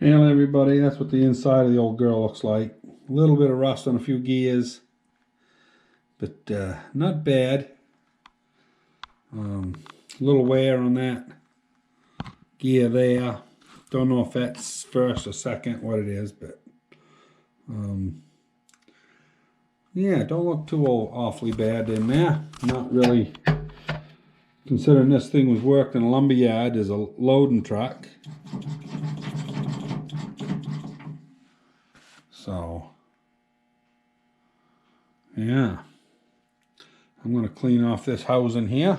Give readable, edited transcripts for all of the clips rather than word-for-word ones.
And everybody, that's what the inside of the old girl looks like. A little bit of rust on a few gears, but not bad. A little wear on that gear there. Don't know if that's first or second, what it is, but yeah, don't look too awfully bad in there. Not really, considering this thing was worked in a lumber yard as a loading truck. So, yeah. I'm going to clean off this housing here.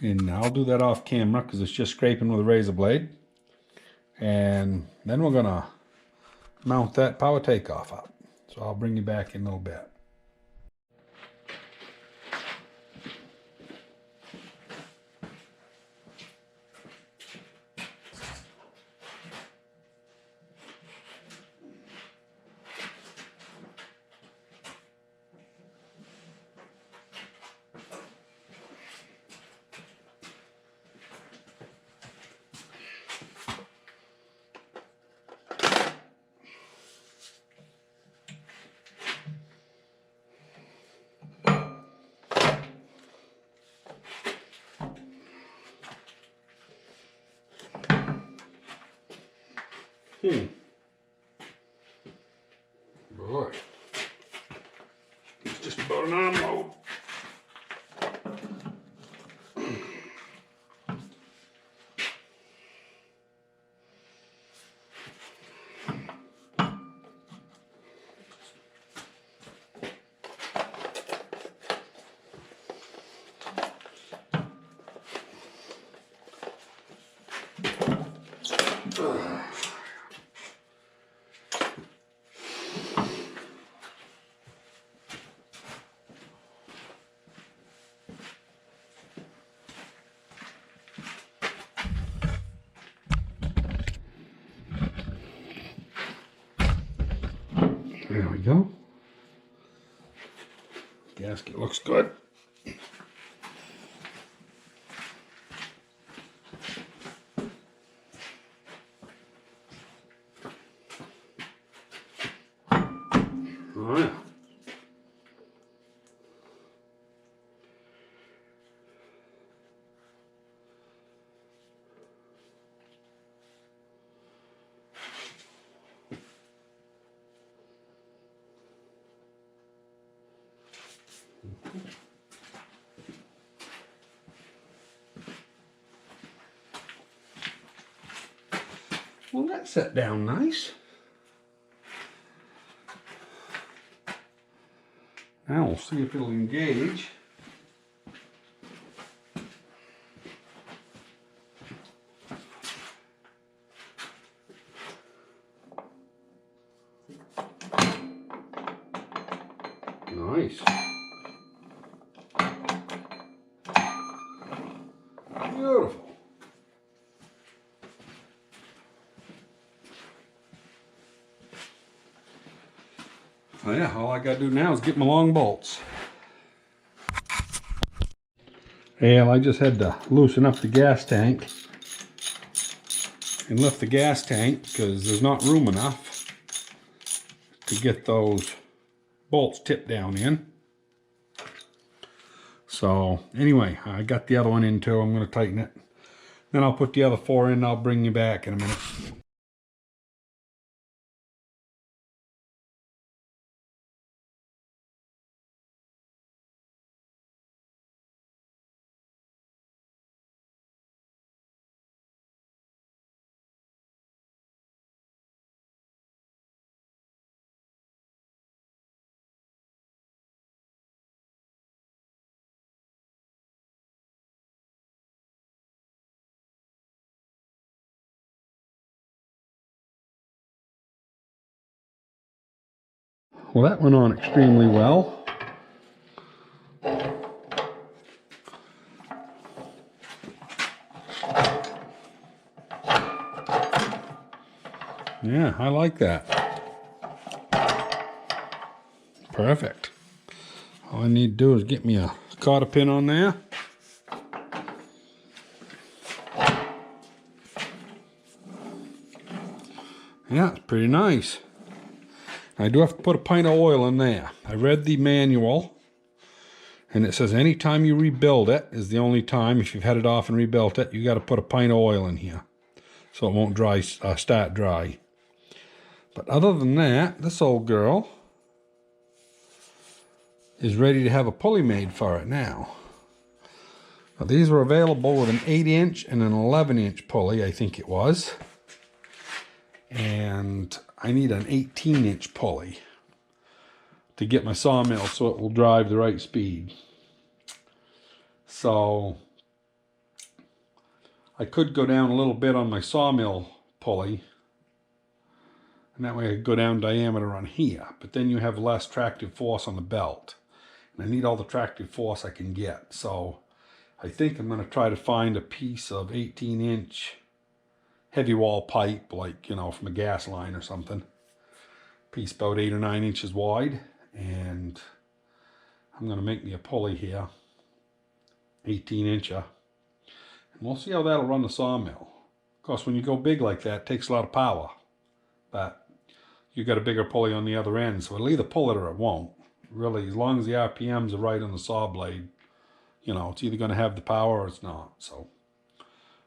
And I'll do that off camera because it's just scraping with a razor blade. And then we're going to mount that power takeoff up. So I'll bring you back in a little bit. Boy, it's just about an arm load. There we go. Gasket looks good. Oh yeah. Well, that set down nice. Now we'll see if it'll engage. Nice. Beautiful. Oh yeah, all I gotta do now is get my long bolts. Well, I just had to loosen up the gas tank and lift the gas tank because there's not room enough to get those bolts tipped down in. So anyway, I got the other one in too. I'm going to tighten it. Then I'll put the other four in and I'll bring you back in a minute. Well, that went on extremely well. Yeah, I like that. Perfect. All I need to do is get me a cotter pin on there. Yeah, it's pretty nice. I do have to put a pint of oil in there. I read the manual, and it says anytime you rebuild it is the only time. If you've had it off and rebuilt it, you got to put a pint of oil in here so it won't start dry. But other than that, this old girl is ready to have a pulley made for it now. Now, these were available with an 8-inch and an 11-inch pulley, I think it was. And I need an 18-inch pulley to get my sawmill so it will drive the right speed. So I could go down a little bit on my sawmill pulley, and that way I could go down diameter on here, but then you have less tractive force on the belt. And I need all the tractive force I can get. So I think I'm going to try to find a piece of 18-inch heavy wall pipe, like, you know, from a gas line or something. Piece about 8 or 9 inches wide. And I'm going to make me a pulley here, 18-incher. And we'll see how that'll run the sawmill. Of course, when you go big like that, it takes a lot of power. But you got a bigger pulley on the other end, so it'll either pull it or it won't. Really, as long as the RPMs are right on the saw blade, you know, it's either going to have the power or it's not. So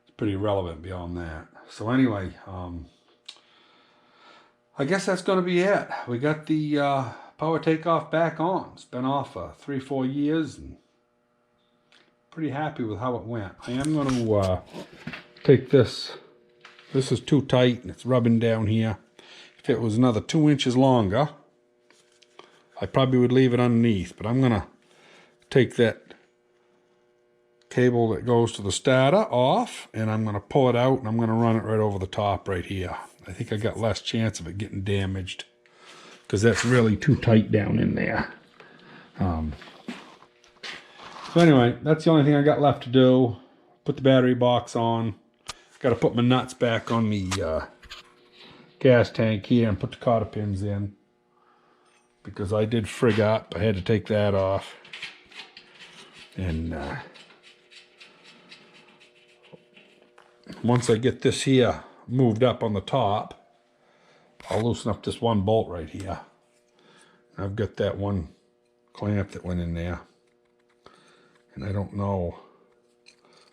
it's pretty irrelevant beyond that. So anyway, I guess that's going to be it. We got the power takeoff back on. It's been off for 3-4 years, and pretty happy with how it went. I am going to take this. This is too tight and it's rubbing down here. If it was another 2 inches longer, I probably would leave it underneath, but I'm going to take that cable that goes to the starter off, and I'm going to pull it out, and I'm going to run it right over the top right here. I think I got less chance of it getting damaged because that's really too tight down in there. So anyway, that's the only thing I got left to do. Put the battery box on. Got to put my nuts back on the gas tank here and put the cotter pins in, because I did frig up. I had to take that off. And once I get this here moved up on the top, I'll loosen up this one bolt right here. I've got that one clamp that went in there. And I don't know,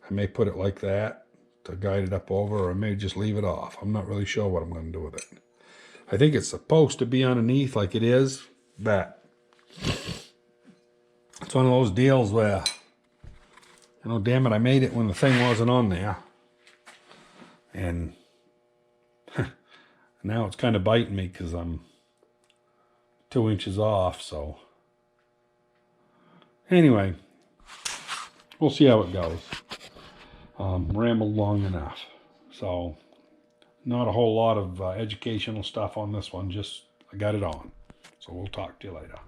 I may put it like that to guide it up over, or I may just leave it off. I'm not really sure what I'm going to do with it. I think it's supposed to be underneath like it is, but it's one of those deals where, you know, damn it, I made it when the thing wasn't on there. And now it's kind of biting me because I'm 2 inches off, so. Anyway, we'll see how it goes. Rambled long enough. So, not a whole lot of educational stuff on this one, just I got it on. So we'll talk to you later.